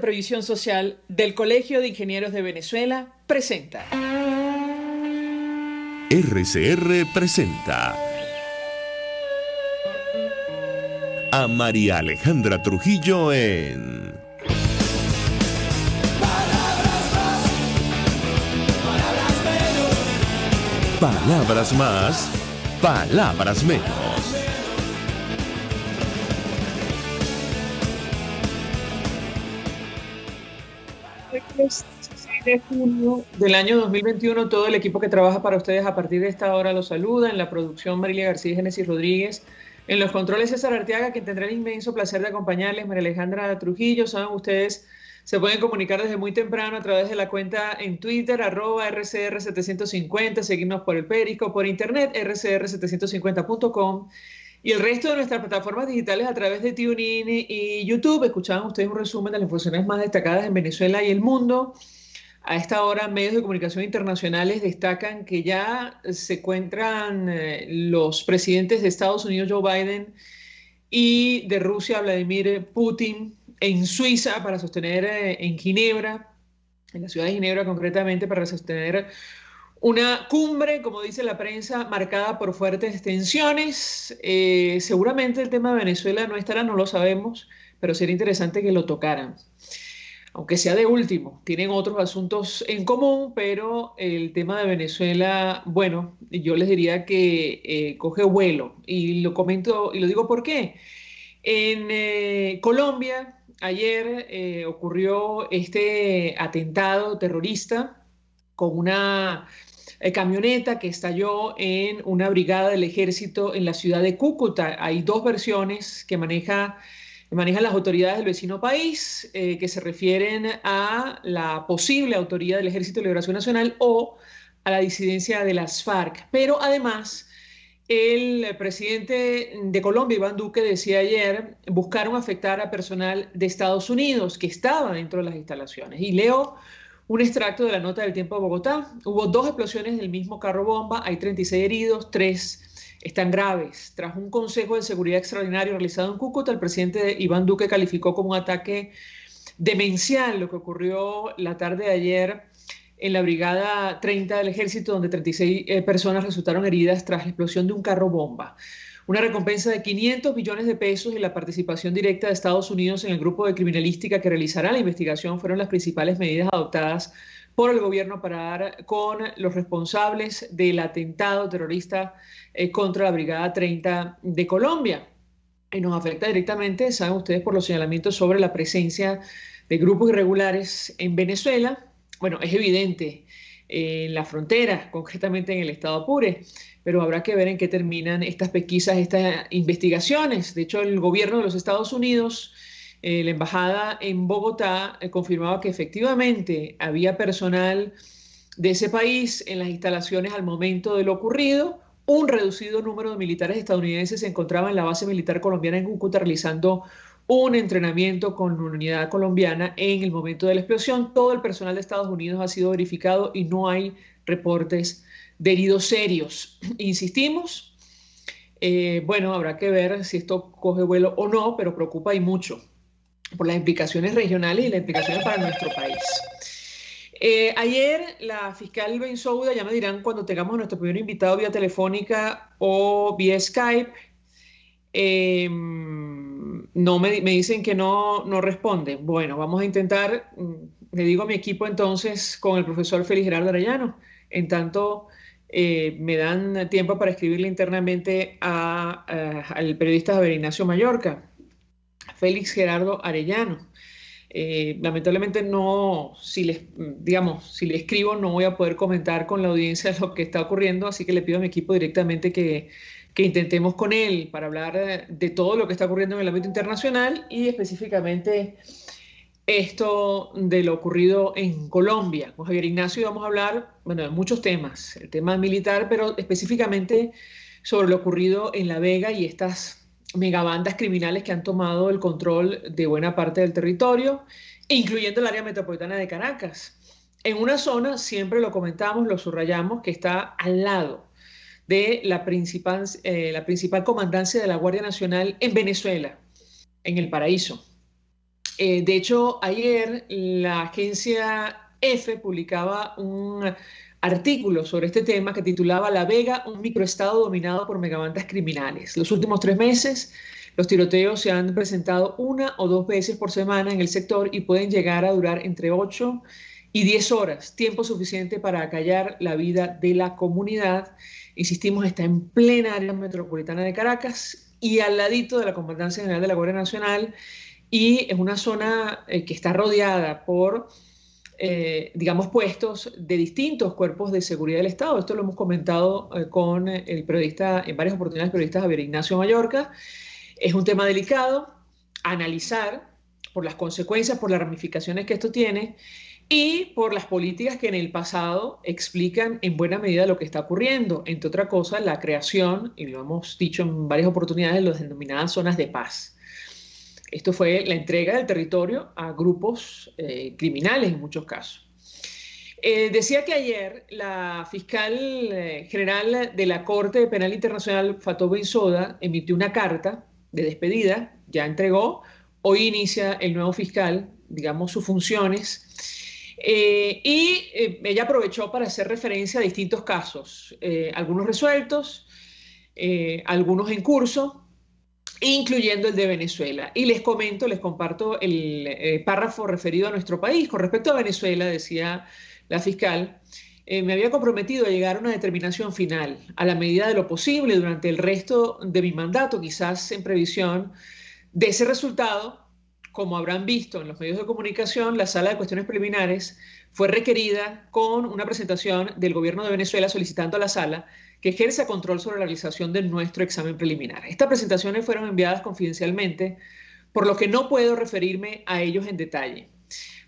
Previsión Social del Colegio de Ingenieros de Venezuela presenta. RCR presenta a María Alejandra Trujillo en Palabras más, palabras menos. Es 16 de junio del año 2021, todo el equipo que trabaja para ustedes a partir de esta hora los saluda. En la producción, Marilia García y Génesis Rodríguez. En los controles, César Arteaga, quien tendrá el inmenso placer de acompañarles, María Alejandra Trujillo. Saben ustedes, se pueden comunicar desde muy temprano a través de la cuenta en Twitter, @RCR750, seguirnos por el Periscope, por internet, rcr750.com. Y el resto de nuestras plataformas digitales a través de TuneIn y YouTube. Escuchaban ustedes un resumen de las funciones más destacadas en Venezuela y el mundo. A esta hora, medios de comunicación internacionales destacan que ya se encuentran los presidentes de Estados Unidos, Joe Biden, y de Rusia, Vladimir Putin, en Suiza para sostener en Ginebra, en la ciudad de Ginebra concretamente, para sostener una cumbre, como dice la prensa, marcada por fuertes tensiones. Seguramente el tema de Venezuela no estará, no lo sabemos, pero sería interesante que lo tocaran. Aunque sea de último, tienen otros asuntos en común, pero el tema de Venezuela, bueno, yo les diría que coge vuelo. Y lo comento y lo digo por qué. En Colombia, ayer ocurrió este atentado terrorista con una camioneta que estalló en una brigada del ejército en la ciudad de Cúcuta. Hay dos versiones que manejan las autoridades del vecino país, que se refieren a la posible autoría del Ejército de Liberación Nacional o a la disidencia de las FARC. Pero además, el presidente de Colombia, Iván Duque, decía ayer, buscaron afectar a personal de Estados Unidos que estaba dentro de las instalaciones. Y leo un extracto de la nota del Tiempo de Bogotá. Hubo 2 explosiones del mismo carro bomba, hay 36 heridos, 3 están graves. Tras un consejo de seguridad extraordinario realizado en Cúcuta, el presidente Iván Duque calificó como un ataque demencial lo que ocurrió la tarde de ayer en la Brigada 30 del Ejército, donde 36 personas resultaron heridas tras la explosión de un carro bomba. Una recompensa de 500 millones de pesos y la participación directa de Estados Unidos en el grupo de criminalística que realizará la investigación fueron las principales medidas adoptadas por el gobierno para dar con los responsables del atentado terrorista contra la Brigada 30 de Colombia. Y nos afecta directamente, saben ustedes, por los señalamientos sobre la presencia de grupos irregulares en Venezuela. Bueno, es evidente en la frontera, concretamente en el estado Apure, pero habrá que ver en qué terminan estas pesquisas, estas investigaciones. De hecho, el gobierno de los Estados Unidos, la embajada en Bogotá, confirmaba que efectivamente había personal de ese país en las instalaciones al momento de lo ocurrido. Un reducido número de militares estadounidenses se encontraba en la base militar colombiana en Cúcuta realizando un entrenamiento con una unidad colombiana en el momento de la explosión. Todo el personal de Estados Unidos ha sido verificado y no hay reportes de heridos serios. Insistimos, bueno, habrá que ver si esto coge vuelo o no, pero preocupa y mucho por las implicaciones regionales y las implicaciones para nuestro país. Ayer la fiscal Bensouda, ya me dirán cuando tengamos a nuestro primer invitado vía telefónica o vía Skype, no me dicen que no responde. Bueno, vamos a intentar, le digo a mi equipo entonces con el profesor Félix Gerardo Arellano. En tanto, me dan tiempo para escribirle internamente al periodista Javier Ignacio Mallorca, Félix Gerardo Arellano. Lamentablemente no, si le escribo no voy a poder comentar con la audiencia lo que está ocurriendo, así que le pido a mi equipo directamente que intentemos con él para hablar de todo lo que está ocurriendo en el ámbito internacional y específicamente esto de lo ocurrido en Colombia. Con Javier Ignacio vamos a hablar, bueno, de muchos temas, el tema militar, pero específicamente sobre lo ocurrido en La Vega y estas megabandas criminales que han tomado el control de buena parte del territorio, incluyendo el área metropolitana de Caracas, en una zona, siempre lo comentamos, lo subrayamos, que está al lado de la principal comandancia de la Guardia Nacional en Venezuela, en El Paraíso. De hecho, ayer la agencia EFE publicaba un artículo sobre este tema que titulaba La Vega, un microestado dominado por megabandas criminales. Los últimos 3 meses, los tiroteos se han presentado 1 o 2 veces por semana en el sector y pueden llegar a durar entre 8 y 10 horas, tiempo suficiente para acallar la vida de la comunidad. Insistimos, está en plena área metropolitana de Caracas y al ladito de la Comandancia General de la Guardia Nacional, y es una zona que está rodeada por, digamos, puestos de distintos cuerpos de seguridad del Estado. Esto lo hemos comentado con el periodista, en varias oportunidades, el periodista Javier Ignacio Mallorca. Es un tema delicado a analizar por las consecuencias, por las ramificaciones que esto tiene y por las políticas que en el pasado explican en buena medida lo que está ocurriendo. Entre otras cosas, la creación, y lo hemos dicho en varias oportunidades, de las denominadas zonas de paz. Esto fue la entrega del territorio a grupos criminales en muchos casos. Decía que ayer la fiscal general de la Corte Penal Internacional, Fatou Bensouda, emitió una carta de despedida, ya entregó. Hoy inicia el nuevo fiscal, digamos, sus funciones. Ella aprovechó para hacer referencia a distintos casos, algunos resueltos, algunos en curso, incluyendo el de Venezuela. Y les comparto el párrafo referido a nuestro país. Con respecto a Venezuela, decía la fiscal, me había comprometido a llegar a una determinación final, a la medida de lo posible, durante el resto de mi mandato, quizás en previsión de ese resultado. Como habrán visto en los medios de comunicación, la Sala de Cuestiones Preliminares fue requerida con una presentación del gobierno de Venezuela solicitando a la Sala que ejerza control sobre la realización de nuestro examen preliminar. Estas presentaciones fueron enviadas confidencialmente, por lo que no puedo referirme a ellos en detalle,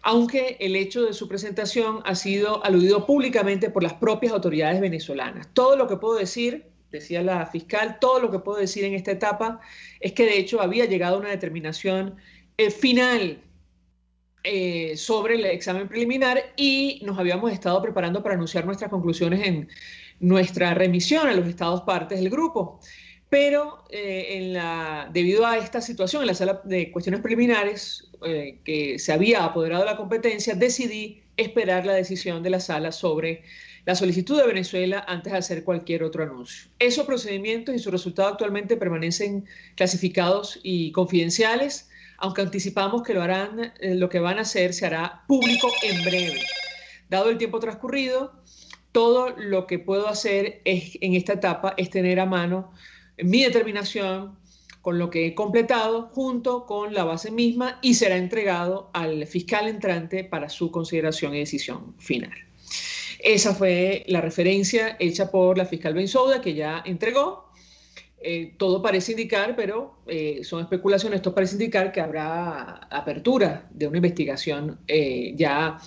aunque el hecho de su presentación ha sido aludido públicamente por las propias autoridades venezolanas. Todo lo que puedo decir, decía la fiscal, todo lo que puedo decir en esta etapa es que de hecho había llegado a una determinación final sobre el examen preliminar y nos habíamos estado preparando para anunciar nuestras conclusiones en nuestra remisión a los estados partes del grupo. Pero debido a esta situación en la Sala de Cuestiones Preliminares, que se había apoderado de la competencia, decidí esperar la decisión de la Sala sobre la solicitud de Venezuela antes de hacer cualquier otro anuncio. Esos procedimientos y su resultado actualmente permanecen clasificados y confidenciales, aunque anticipamos que lo que van a hacer se hará público en breve. Dado el tiempo transcurrido, todo lo que puedo hacer en esta etapa es tener a mano mi determinación con lo que he completado junto con la base misma y será entregado al fiscal entrante para su consideración y decisión final. Esa fue la referencia hecha por la fiscal Bensouda, que ya entregó. Todo parece indicar, pero son especulaciones, esto parece indicar que habrá apertura de una investigación ya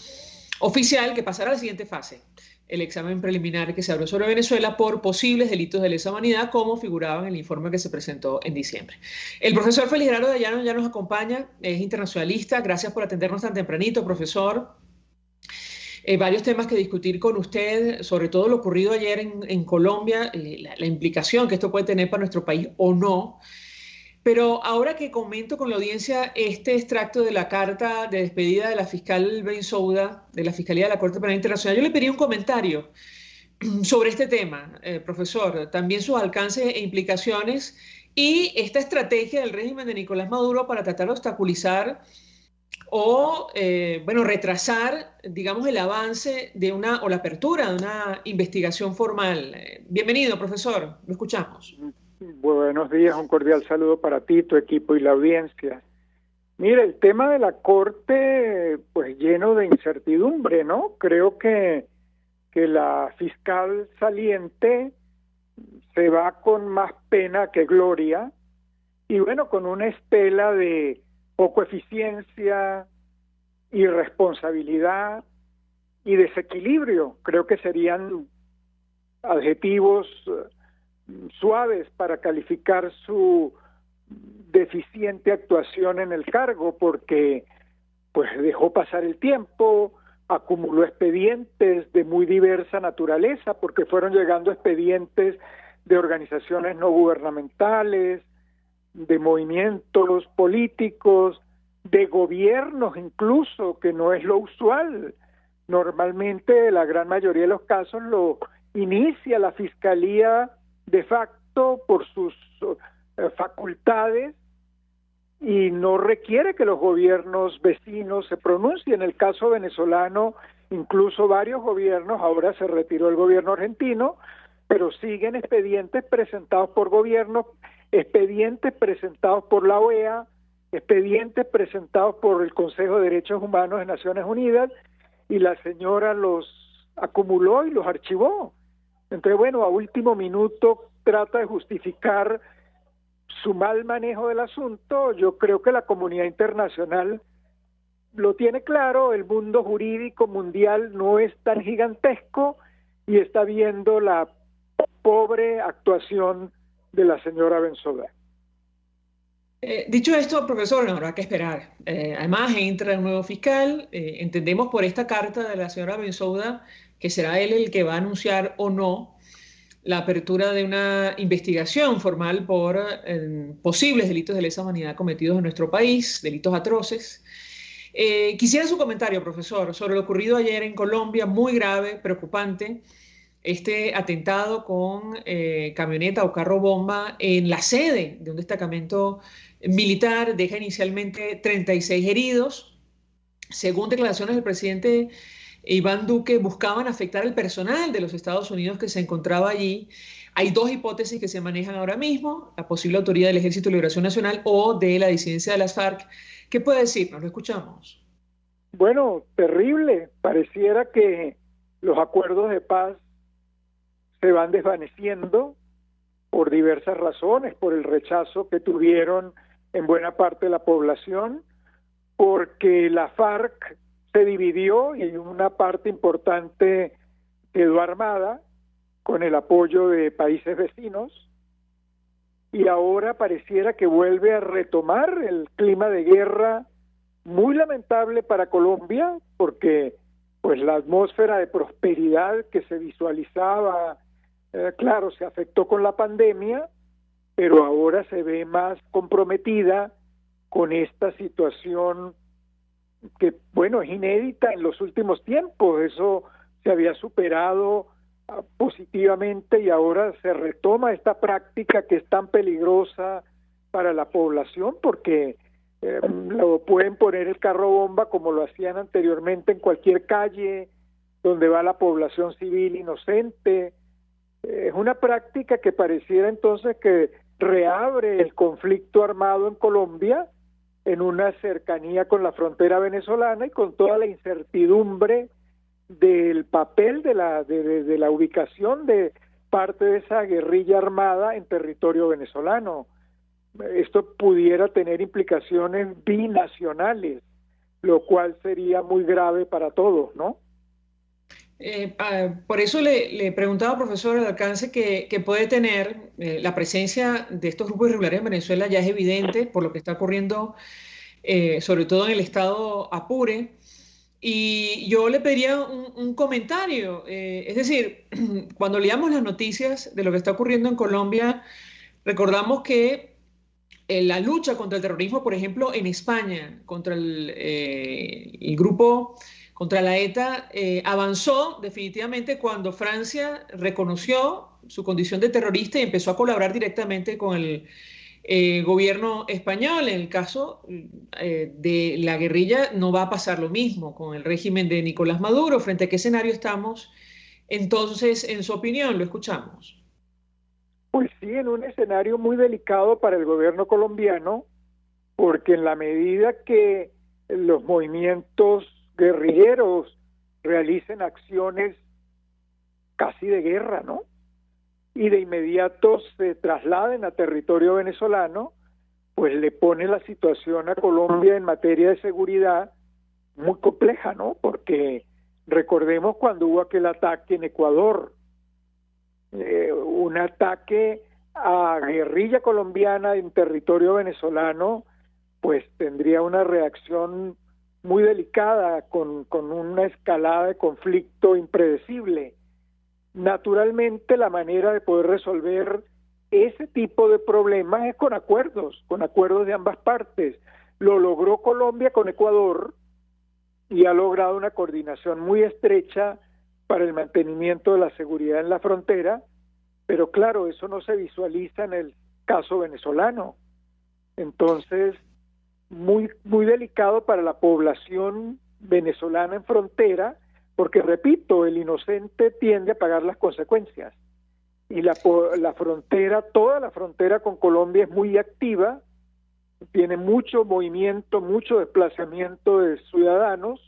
oficial que pasará a la siguiente fase, el examen preliminar que se abrió sobre Venezuela por posibles delitos de lesa humanidad, como figuraba en el informe que se presentó en diciembre. El profesor Félix Gerardo Dayano ya nos acompaña, es internacionalista. Gracias por atendernos tan tempranito, profesor. Varios temas que discutir con usted, sobre todo lo ocurrido ayer en Colombia, la implicación que esto puede tener para nuestro país o no. Pero ahora que comento con la audiencia este extracto de la carta de despedida de la fiscal Bensouda, de la Fiscalía de la Corte Penal Internacional, yo le pedí un comentario sobre este tema, profesor, también sus alcances e implicaciones y esta estrategia del régimen de Nicolás Maduro para tratar de obstaculizar o, retrasar, digamos, el avance de o la apertura de una investigación formal. Bienvenido, profesor, lo escuchamos. Buenos días, un cordial saludo para ti, tu equipo y la audiencia. Mira, el tema de la Corte, pues lleno de incertidumbre, ¿no? Creo que la fiscal saliente se va con más pena que gloria y bueno, con una estela de poco eficiencia, irresponsabilidad y desequilibrio. Creo que serían adjetivos suaves para calificar su deficiente actuación en el cargo, porque pues dejó pasar el tiempo, acumuló expedientes de muy diversa naturaleza, porque fueron llegando expedientes de organizaciones no gubernamentales, de movimientos políticos, de gobiernos incluso, que no es lo usual. Normalmente, la gran mayoría de los casos lo inicia la Fiscalía de facto por sus facultades y no requiere que los gobiernos vecinos se pronuncien. En el caso venezolano, incluso varios gobiernos, ahora se retiró el gobierno argentino, pero siguen expedientes presentados por gobiernos, expedientes presentados por la OEA, expedientes presentados por el Consejo de Derechos Humanos de Naciones Unidas, y la señora los acumuló y los archivó. Entonces, bueno, a último minuto trata de justificar su mal manejo del asunto. Yo creo que la comunidad internacional lo tiene claro, el mundo jurídico mundial no es tan gigantesco y está viendo la pobre actuación de la señora Bensouda. Dicho esto, profesor, no habrá que esperar. Además, entra un nuevo fiscal. Entendemos por esta carta de la señora Bensouda que será él el que va a anunciar o no la apertura de una investigación formal por posibles delitos de lesa humanidad cometidos en nuestro país, delitos atroces. Quisiera su comentario, profesor, sobre lo ocurrido ayer en Colombia, muy grave, preocupante, este atentado con camioneta o carro bomba en la sede de un destacamento militar, deja inicialmente 36 heridos. Según declaraciones del presidente Iván Duque, buscaban afectar al personal de los Estados Unidos que se encontraba allí. Hay dos hipótesis que se manejan ahora mismo: la posible autoría del Ejército de Liberación Nacional o de la disidencia de las FARC. ¿Qué puede decirnos? Lo escuchamos. Bueno, terrible. Pareciera que los acuerdos de paz se van desvaneciendo por diversas razones, por el rechazo que tuvieron en buena parte de la población, porque la FARC se dividió y una parte importante quedó armada con el apoyo de países vecinos, y ahora pareciera que vuelve a retomar el clima de guerra, muy lamentable para Colombia, porque pues la atmósfera de prosperidad que se visualizaba, claro, se afectó con la pandemia, pero ahora se ve más comprometida con esta situación que, bueno, es inédita en los últimos tiempos. Eso se había superado positivamente y ahora se retoma esta práctica que es tan peligrosa para la población, porque lo pueden poner el carro bomba como lo hacían anteriormente en cualquier calle donde va la población civil inocente. Es una práctica que pareciera entonces que reabre el conflicto armado en Colombia, en una cercanía con la frontera venezolana y con toda la incertidumbre del papel de la ubicación de parte de esa guerrilla armada en territorio venezolano. Esto pudiera tener implicaciones binacionales, lo cual sería muy grave para todos, ¿no? Por eso le preguntaba, profesor, el alcance que puede tener la presencia de estos grupos irregulares en Venezuela. Ya es evidente por lo que está ocurriendo, sobre todo en el estado Apure. Y yo le pediría un comentario. Es decir, cuando leamos las noticias de lo que está ocurriendo en Colombia, recordamos que la lucha contra el terrorismo, por ejemplo, en España, contra el grupo, contra la ETA, avanzó definitivamente cuando Francia reconoció su condición de terrorista y empezó a colaborar directamente con el gobierno español. En el caso de la guerrilla no va a pasar lo mismo con el régimen de Nicolás Maduro. ¿Frente a qué escenario estamos? Entonces, en su opinión, lo escuchamos. Pues sí, en un escenario muy delicado para el gobierno colombiano, porque en la medida que los movimientos guerrilleros realicen acciones casi de guerra, ¿no?, y de inmediato se trasladen a territorio venezolano, pues le pone la situación a Colombia en materia de seguridad muy compleja, ¿no? Porque recordemos cuando hubo aquel ataque en Ecuador, un ataque a guerrilla colombiana en territorio venezolano, pues tendría una reacción muy delicada, con una escalada de conflicto impredecible. Naturalmente, la manera de poder resolver ese tipo de problemas es con acuerdos de ambas partes. Lo logró Colombia con Ecuador y ha logrado una coordinación muy estrecha para el mantenimiento de la seguridad en la frontera, pero claro, eso no se visualiza en el caso venezolano. Entonces, muy delicado para la población venezolana en frontera, porque repito, el inocente tiende a pagar las consecuencias. Y la frontera, toda la frontera con Colombia es muy activa, tiene mucho movimiento, mucho desplazamiento de ciudadanos,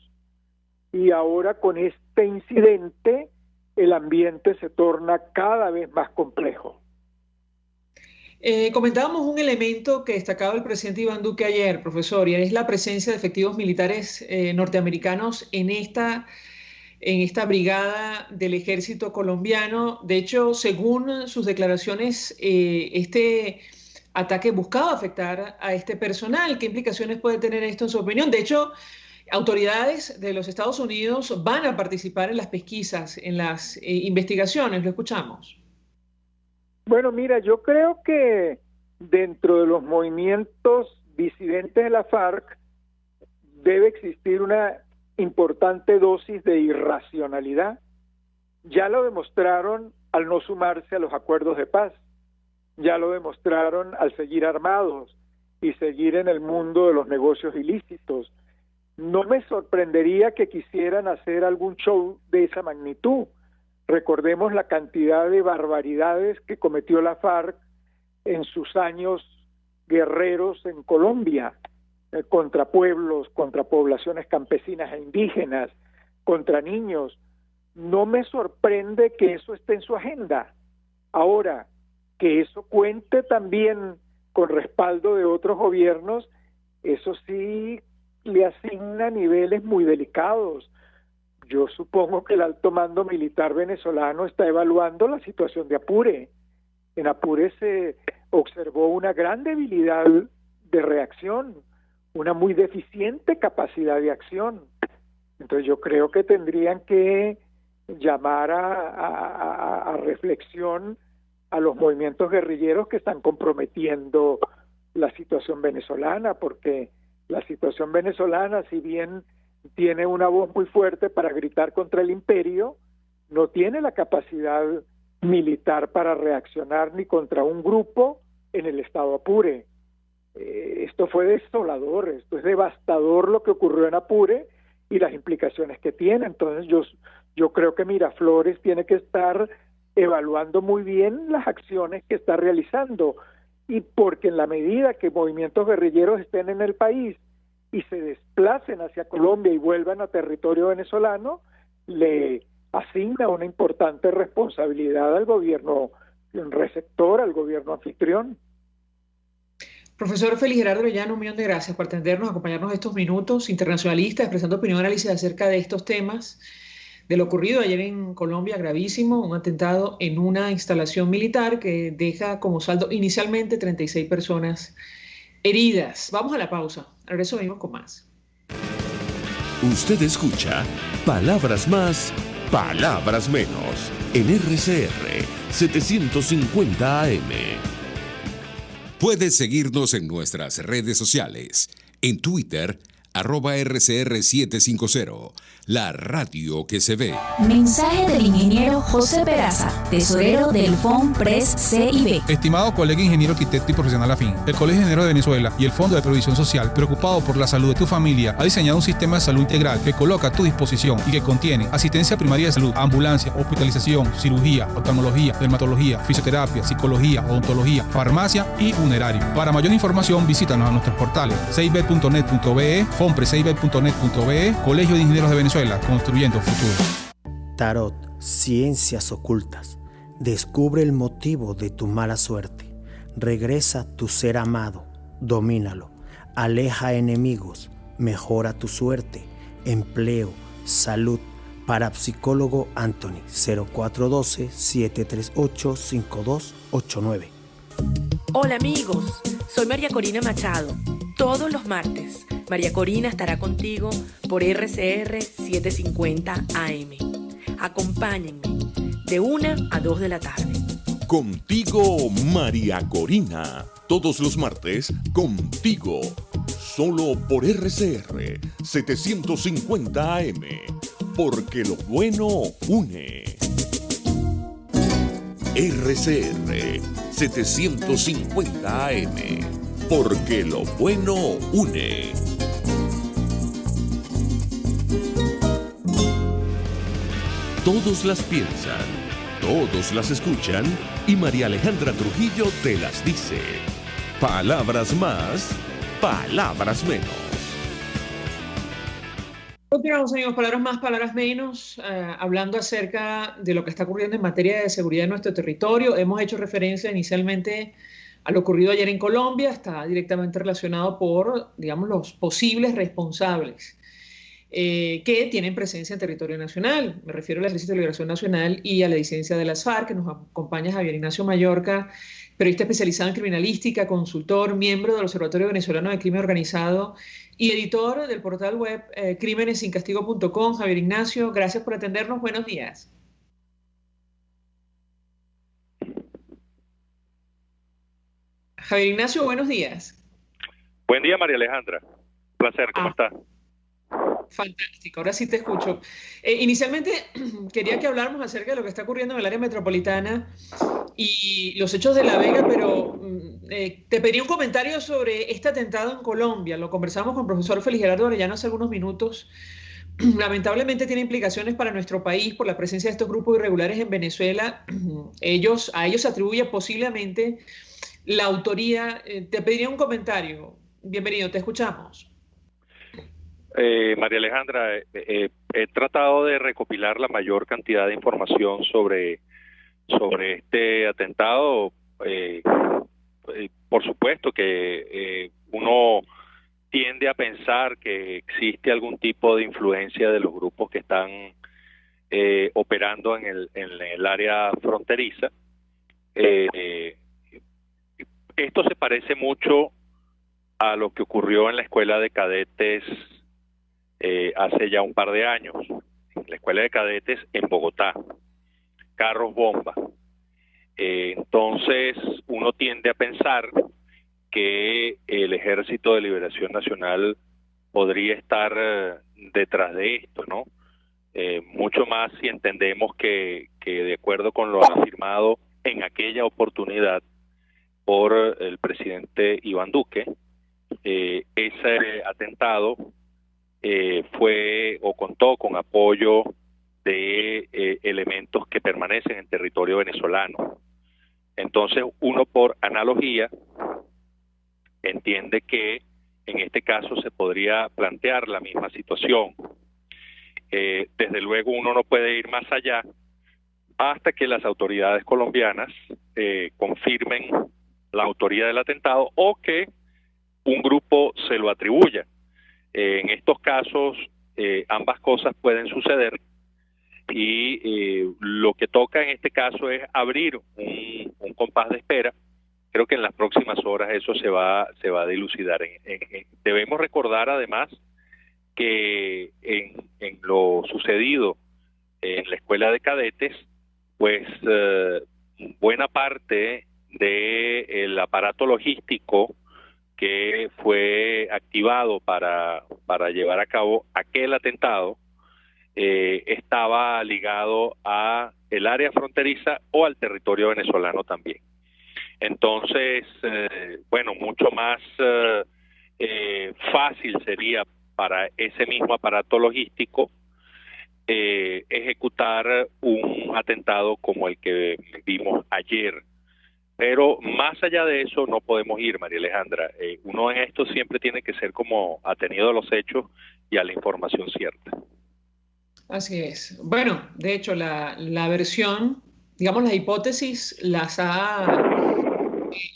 y ahora con este incidente el ambiente se torna cada vez más complejo. Comentábamos un elemento que destacaba el presidente Iván Duque ayer, profesor, y es la presencia de efectivos militares norteamericanos en esta brigada del ejército colombiano. De hecho, según sus declaraciones, este ataque buscaba afectar a este personal. ¿Qué implicaciones puede tener esto en su opinión? De hecho, autoridades de los Estados Unidos van a participar en las pesquisas, en las investigaciones. Lo escuchamos. Bueno, mira, yo creo que dentro de los movimientos disidentes de la FARC debe existir una importante dosis de irracionalidad. Ya lo demostraron al no sumarse a los acuerdos de paz, ya lo demostraron al seguir armados y seguir en el mundo de los negocios ilícitos. No me sorprendería que quisieran hacer algún show de esa magnitud. Recordemos la cantidad de barbaridades que cometió la FARC en sus años guerreros en Colombia, contra pueblos, contra poblaciones campesinas e indígenas, contra niños. No me sorprende que eso esté en su agenda. Ahora, que eso cuente también con respaldo de otros gobiernos, eso sí le asigna niveles muy delicados. Yo supongo que el alto mando militar venezolano está evaluando la situación de Apure. En Apure se observó una gran debilidad de reacción, una muy deficiente capacidad de acción. Entonces yo creo que tendrían que llamar a reflexión a los movimientos guerrilleros que están comprometiendo la situación venezolana, porque la situación venezolana, si bien tiene una voz muy fuerte para gritar contra el imperio, no tiene la capacidad militar para reaccionar ni contra un grupo en el estado Apure. Esto fue desolador, esto es devastador lo que ocurrió en Apure y las implicaciones que tiene. Entonces yo creo que Miraflores tiene que estar evaluando muy bien las acciones que está realizando, y porque en la medida que movimientos guerrilleros estén en el país y se desplacen hacia Colombia y vuelvan a territorio venezolano, le asigna una importante responsabilidad al gobierno receptor, al gobierno anfitrión. Profesor Félix Gerardo Arellano, un millón de gracias por atendernos, acompañarnos estos minutos, internacionalista, expresando opinión y análisis acerca de estos temas, de lo ocurrido ayer en Colombia, gravísimo, un atentado en una instalación militar que deja como saldo inicialmente 36 personas heridas. Vamos a la pausa, al regreso venimos con más. Usted escucha Palabras Más, Palabras Menos, en RCR 750 AM. Puedes seguirnos en nuestras redes sociales. En Twitter, @RCR750, la radio que se ve. Mensaje del ingeniero José Peraza, tesorero del FONPRES CIB. Estimado colega ingeniero, arquitecto y profesional afín, el Colegio de Ingenieros de Venezuela y el Fondo de Previsión Social, preocupado por la salud de tu familia, ha diseñado un sistema de salud integral que coloca a tu disposición y que contiene asistencia primaria de salud, ambulancia, hospitalización, cirugía, oftalmología, dermatología, fisioterapia, psicología, odontología, farmacia y funerario. Para mayor información, visítanos a nuestros portales cib.net.be, fonprescib.net.be, Colegio de Ingenieros de Venezuela, construyendo futuro. Tarot, ciencias ocultas. Descubre el motivo de tu mala suerte. Regresa tu ser amado, domínalo. Aleja enemigos, mejora tu suerte. Empleo, salud. Parapsicólogo Anthony, 0412-738-5289. Hola amigos, soy María Corina Machado. Todos los martes, María Corina estará contigo por RCR 750 AM. Acompáñenme de 1 a 2 de la tarde. Contigo, María Corina. Todos los martes, contigo. Solo por RCR 750 AM. Porque lo bueno une. RCR 750 AM. Porque lo bueno une. Todos las piensan, todos las escuchan y María Alejandra Trujillo te las dice. Palabras más, palabras menos. Continuamos, amigos, palabras más, palabras menos, hablando acerca de lo que está ocurriendo en materia de seguridad en nuestro territorio. Hemos hecho referencia inicialmente a lo ocurrido ayer en Colombia, está directamente relacionado por, digamos, los posibles responsables que tienen presencia en territorio nacional. Me refiero al Ejército de Liberación Nacional y a la disidencia de las FARC, que nos acompaña Javier Ignacio Mallorca, periodista especializado en criminalística, consultor, miembro del Observatorio Venezolano de Crimen Organizado y editor del portal web crímenesincastigo.com. Javier Ignacio, gracias por atendernos. Buenos días. Javier Ignacio, buenos días. Buen día, María Alejandra. Un placer, ¿cómo estás? Fantástico, ahora sí te escucho. Inicialmente quería que habláramos acerca de lo que está ocurriendo en el área metropolitana y los hechos de La Vega, pero te pediría un comentario sobre este atentado en Colombia. Lo conversamos con el profesor Félix Gerardo Arellano hace algunos minutos. Lamentablemente tiene implicaciones para nuestro país por la presencia de estos grupos irregulares en Venezuela. A ellos se atribuye posiblemente la autoría. Te pediría un comentario. Bienvenido, te escuchamos. María Alejandra, he tratado de recopilar la mayor cantidad de información sobre este atentado. Por supuesto que uno tiende a pensar que existe algún tipo de influencia de los grupos que están operando en el área fronteriza. Esto se parece mucho a lo que ocurrió en la escuela de cadetes hace ya un par de años, en la escuela de cadetes en Bogotá, carros bomba. Entonces uno tiende a pensar que el Ejército de Liberación Nacional podría estar detrás de esto, ¿no? Mucho más si entendemos que de acuerdo con lo afirmado en aquella oportunidad por el presidente Iván Duque, ese atentado fue o contó con apoyo de elementos que permanecen en territorio venezolano. Entonces uno por analogía entiende que en este caso se podría plantear la misma situación. Desde luego uno no puede ir más allá hasta que las autoridades colombianas confirmen la autoría del atentado o que un grupo se lo atribuya. En estos casos ambas cosas pueden suceder y lo que toca en este caso es abrir un compás de espera. Creo que en las próximas horas eso se va a dilucidar. Debemos recordar además que en lo sucedido en la escuela de cadetes, pues buena parte del aparato logístico que fue activado para llevar a cabo aquel atentado estaba ligado a el área fronteriza o al territorio venezolano también. Entonces, bueno, mucho más fácil sería para ese mismo aparato logístico ejecutar un atentado como el que vimos ayer. Pero más allá de eso no podemos ir, María Alejandra. Uno en esto siempre tiene que ser como atenido a los hechos y a la información cierta. Así es. Bueno, de hecho, la versión, digamos, las hipótesis las ha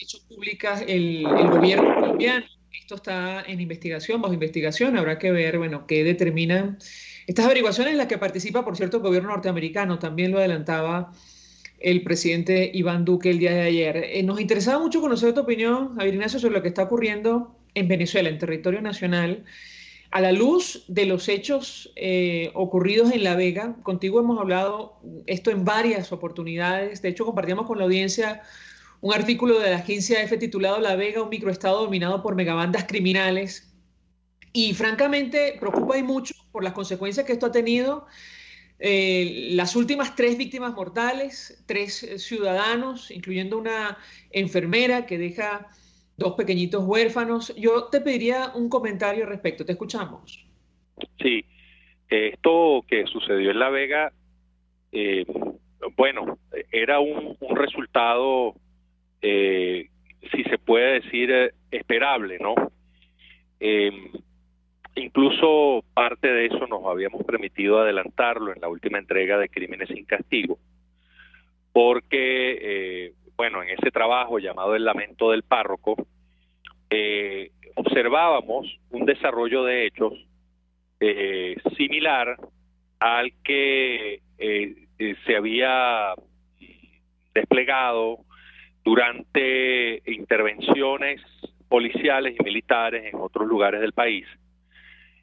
hecho públicas el gobierno colombiano. Esto está en investigación, bajo investigación. Habrá que ver, bueno, qué determinan estas averiguaciones en las que participa, por cierto, el gobierno norteamericano. También lo adelantaba el presidente Iván Duque el día de ayer. Nos interesaba mucho conocer tu opinión, Javier Ignacio, sobre lo que está ocurriendo en Venezuela, en territorio nacional, a la luz de los hechos ocurridos en La Vega. Contigo hemos hablado esto en varias oportunidades. De hecho, compartíamos con la audiencia un artículo de la agencia EFE titulado La Vega, un microestado dominado por megabandas criminales. Y francamente preocupa y mucho por las consecuencias que esto ha tenido. Las últimas 3 víctimas mortales, 3 ciudadanos, incluyendo una enfermera que deja 2 pequeñitos huérfanos. Yo te pediría un comentario al respecto. Te escuchamos. Sí, esto que sucedió en La Vega, bueno, era un resultado, si se puede decir, esperable, ¿no? Incluso parte de eso nos habíamos permitido adelantarlo en la última entrega de Crímenes sin Castigo, porque, bueno, en ese trabajo llamado El Lamento del Párroco, observábamos un desarrollo de hechos similar al que se había desplegado durante intervenciones policiales y militares en otros lugares del país.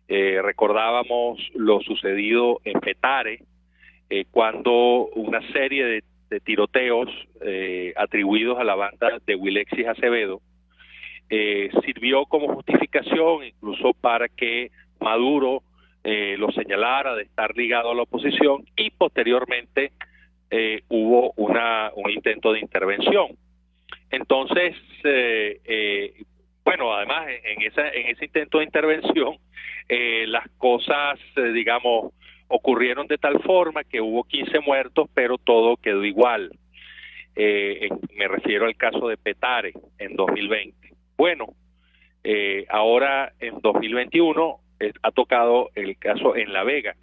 Recordábamos lo sucedido en Petare, cuando una serie de tiroteos atribuidos a la banda de Wilexis Acevedo sirvió como justificación incluso para que Maduro lo señalara de estar ligado a la oposición, y posteriormente hubo un intento de intervención. Entonces, bueno, además en ese intento de intervención, las cosas, digamos, ocurrieron de tal forma que hubo 15 muertos, pero todo quedó igual. Me refiero al caso de Petare en 2020. Bueno, ahora en 2021 ha tocado el caso en La Vega.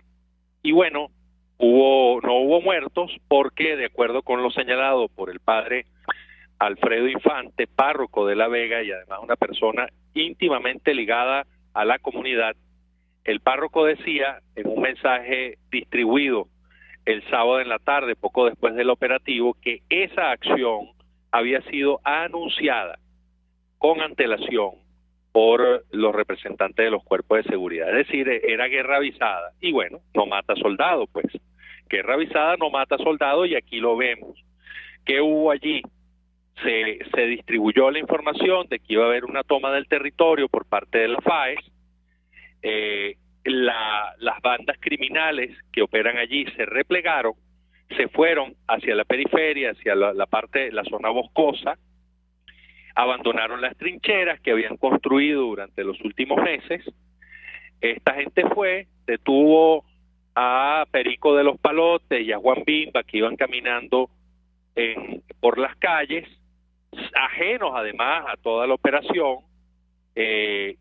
Y bueno, no hubo muertos porque, de acuerdo con lo señalado por el padre Alfredo Infante, párroco de La Vega y además una persona íntimamente ligada a la comunidad, el párroco decía en un mensaje distribuido el sábado en la tarde, poco después del operativo, que esa acción había sido anunciada con antelación por los representantes de los cuerpos de seguridad. Es decir, era guerra avisada. Y bueno, no mata soldado, pues. Guerra avisada no mata soldado, y aquí lo vemos. ¿Qué hubo allí? Se distribuyó la información de que iba a haber una toma del territorio por parte de la FAES. Las bandas criminales que operan allí se replegaron, se fueron hacia la periferia, hacia la zona boscosa, abandonaron las trincheras que habían construido durante los últimos meses. Esta gente detuvo a Perico de los Palotes y a Juan Bimba, que iban caminando por las calles, ajenos además a toda la operación,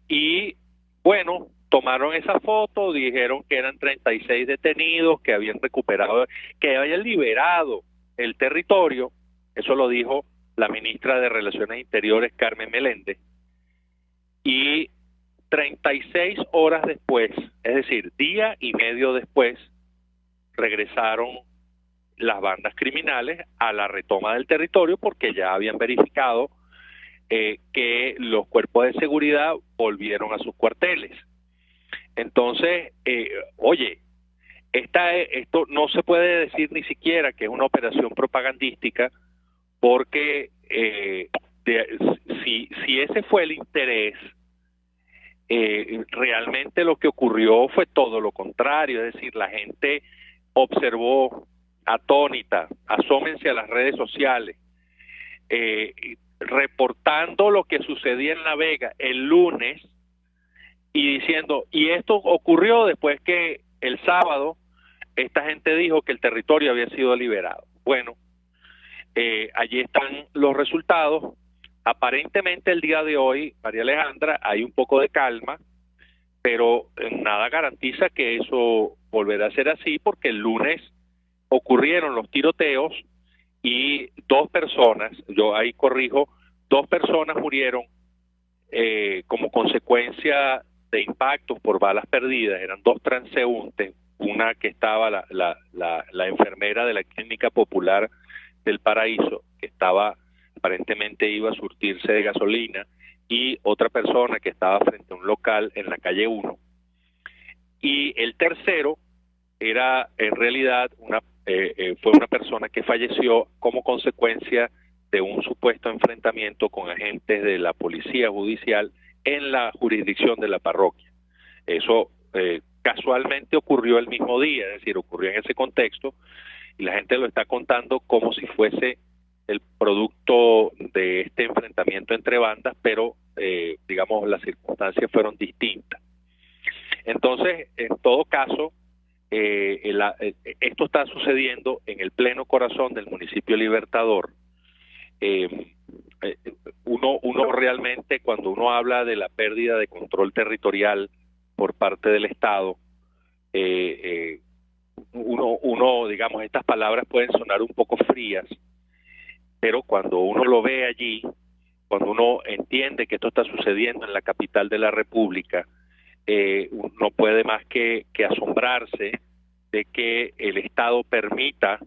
y bueno, tomaron esa foto, dijeron que eran 36 detenidos, que habían recuperado, que habían liberado el territorio. Eso lo dijo la ministra de Relaciones Interiores, Carmen Meléndez, y 36 horas después, es decir, día y medio después, regresaron las bandas criminales a la retoma del territorio, porque ya habían verificado que los cuerpos de seguridad volvieron a sus cuarteles. Entonces, oye, esto no se puede decir ni siquiera que es una operación propagandística, porque si ese fue el interés, realmente lo que ocurrió fue todo lo contrario. Es decir, la gente observó atónita, asómense a las redes sociales, reportando lo que sucedía en La Vega el lunes y diciendo, y esto ocurrió después que el sábado esta gente dijo que el territorio había sido liberado. Bueno, allí están los resultados. Aparentemente el día de hoy, María Alejandra, hay un poco de calma, pero nada garantiza que eso volverá a ser así, porque el lunes ocurrieron los tiroteos y 2 personas, yo ahí corrijo, 2 personas murieron como consecuencia de impactos por balas perdidas. Eran 2 transeúntes, una que estaba la enfermera de la Clínica Popular del Paraíso, que aparentemente iba a surtirse de gasolina, y otra persona que estaba frente a un local en la calle 1. Y el tercero era en realidad fue una persona que falleció como consecuencia de un supuesto enfrentamiento con agentes de la policía judicial en la jurisdicción de la parroquia. Eso casualmente ocurrió el mismo día, es decir, ocurrió en ese contexto, y la gente lo está contando como si fuese el producto de este enfrentamiento entre bandas, pero digamos las circunstancias fueron distintas. Entonces, en todo caso, esto está sucediendo en el pleno corazón del municipio Libertador. Uno realmente, cuando uno habla de la pérdida de control territorial por parte del Estado, digamos, estas palabras pueden sonar un poco frías, pero cuando uno lo ve allí, cuando uno entiende que esto está sucediendo en la capital de la República, no puede más que asombrarse de que el Estado permita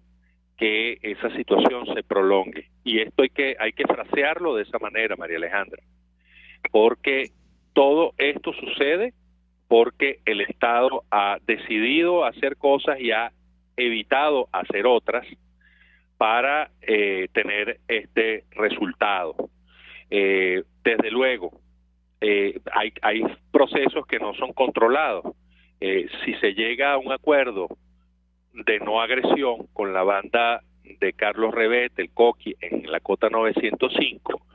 que esa situación se prolongue. Y esto hay que frasearlo de esa manera, María Alejandra, porque todo esto sucede porque el Estado ha decidido hacer cosas y ha evitado hacer otras para tener este resultado. Desde luego, hay procesos que no son controlados. Si se llega a un acuerdo de no agresión con la banda de Carlos Rebet, el Coqui, en la Cota 905,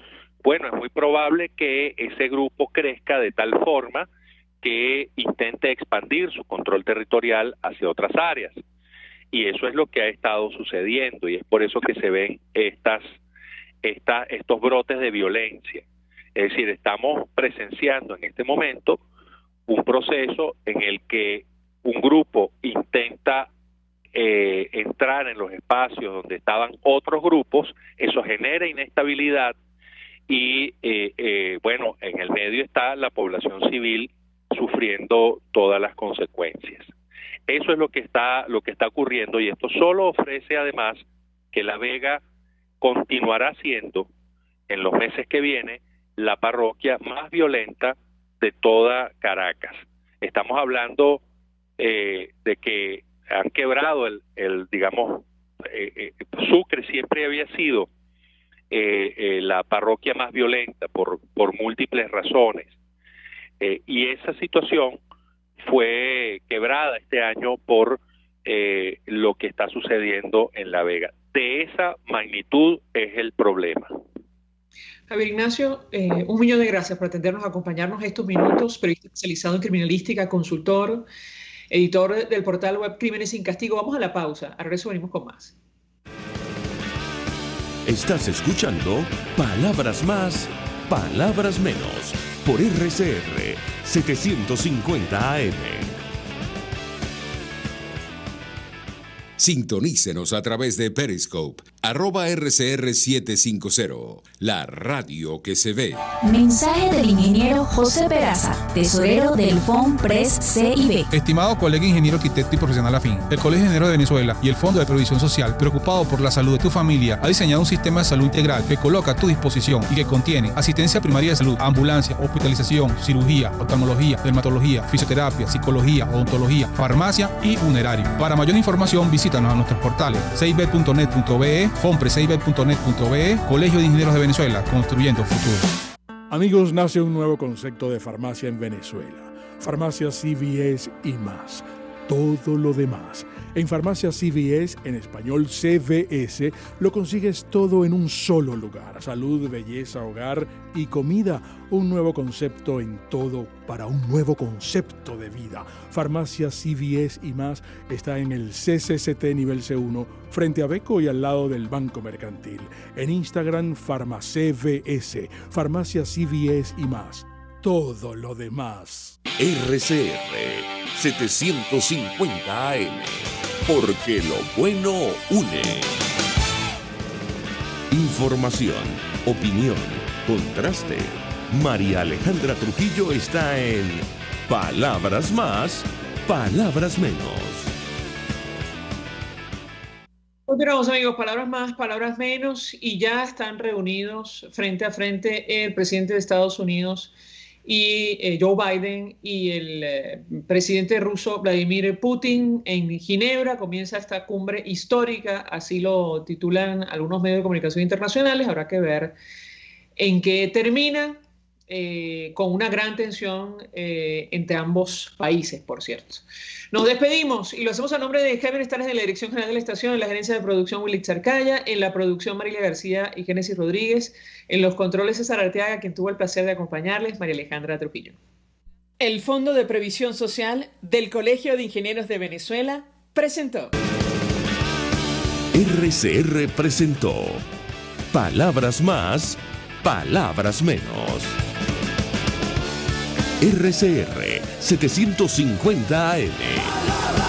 bueno, es muy probable que ese grupo crezca de tal forma que intente expandir su control territorial hacia otras áreas. Y eso es lo que ha estado sucediendo, y es por eso que se ven estos brotes de violencia. Es decir, estamos presenciando en este momento un proceso en el que un grupo intenta entrar en los espacios donde estaban otros grupos, eso genera inestabilidad y, bueno, en el medio está la población civil sufriendo todas las consecuencias. Eso es lo que está ocurriendo, y esto solo ofrece además que La Vega continuará siendo en los meses que vienen la parroquia más violenta de toda Caracas. Estamos hablando de que han quebrado digamos, Sucre siempre había sido la parroquia más violenta por múltiples razones, y esa situación fue quebrada este año por lo que está sucediendo en La Vega. De esa magnitud es el problema. Javier Ignacio, 1.000.000 de gracias por atendernos, acompañarnos estos minutos, periodista especializado en criminalística, consultor, editor del portal web Crímenes sin Castigo. Vamos a la pausa, al regreso venimos con más. Estás escuchando Palabras Más, Palabras Menos, por RCR 750 AM. Sintonícenos a través de Periscope, @RCR750, la radio que se ve. Mensaje del ingeniero José Peraza, tesorero del FONPRES CIB. Estimado colega ingeniero, arquitecto y profesional afín, el Colegio de Ingenieros de Venezuela y el Fondo de Previsión Social, preocupado por la salud de tu familia, ha diseñado un sistema de salud integral que coloca a tu disposición y que contiene asistencia primaria de salud, ambulancia, hospitalización, cirugía, oftalmología, dermatología, fisioterapia, psicología, odontología, farmacia y funerario. Para mayor información, visítanos a nuestros portales cib.net.be, fonprescib.net.be, Colegio de Ingenieros de Venezuela, construyendo futuro. Amigos, nace un nuevo concepto de farmacia en Venezuela. Farmacia CVS y más. Todo lo demás. En Farmacia CVS, en español CVS, lo consigues todo en un solo lugar. Salud, belleza, hogar y comida. Un nuevo concepto en todo para un nuevo concepto de vida. Farmacia CVS y más está en el CCCT nivel C1, frente a Beco y al lado del Banco Mercantil. En Instagram, FarmaCVS. Farmacia CVS y más. Todo lo demás. RCR 750 AM, porque lo bueno une. Información, opinión, contraste. María Alejandra Trujillo está en Palabras Más, Palabras Menos. Continuamos, amigos, palabras más, palabras menos, y ya están reunidos frente a frente el presidente de Estados Unidos y Joe Biden y el presidente ruso Vladimir Putin en Ginebra. Comienza esta cumbre histórica, así lo titulan algunos medios de comunicación internacionales. Habrá que ver en qué termina. con una gran tensión entre ambos países, por cierto. Nos despedimos y lo hacemos a nombre de Javier Estanes de la Dirección General de la Estación, en la gerencia de producción Willy Charcaya, en la producción Marilia García y Génesis Rodríguez, en los controles César Arteaga, quien tuvo el placer de acompañarles, María Alejandra Trujillo. El Fondo de Previsión Social del Colegio de Ingenieros de Venezuela presentó. RCR presentó Palabras Más, Palabras Menos. RCR 750 AM.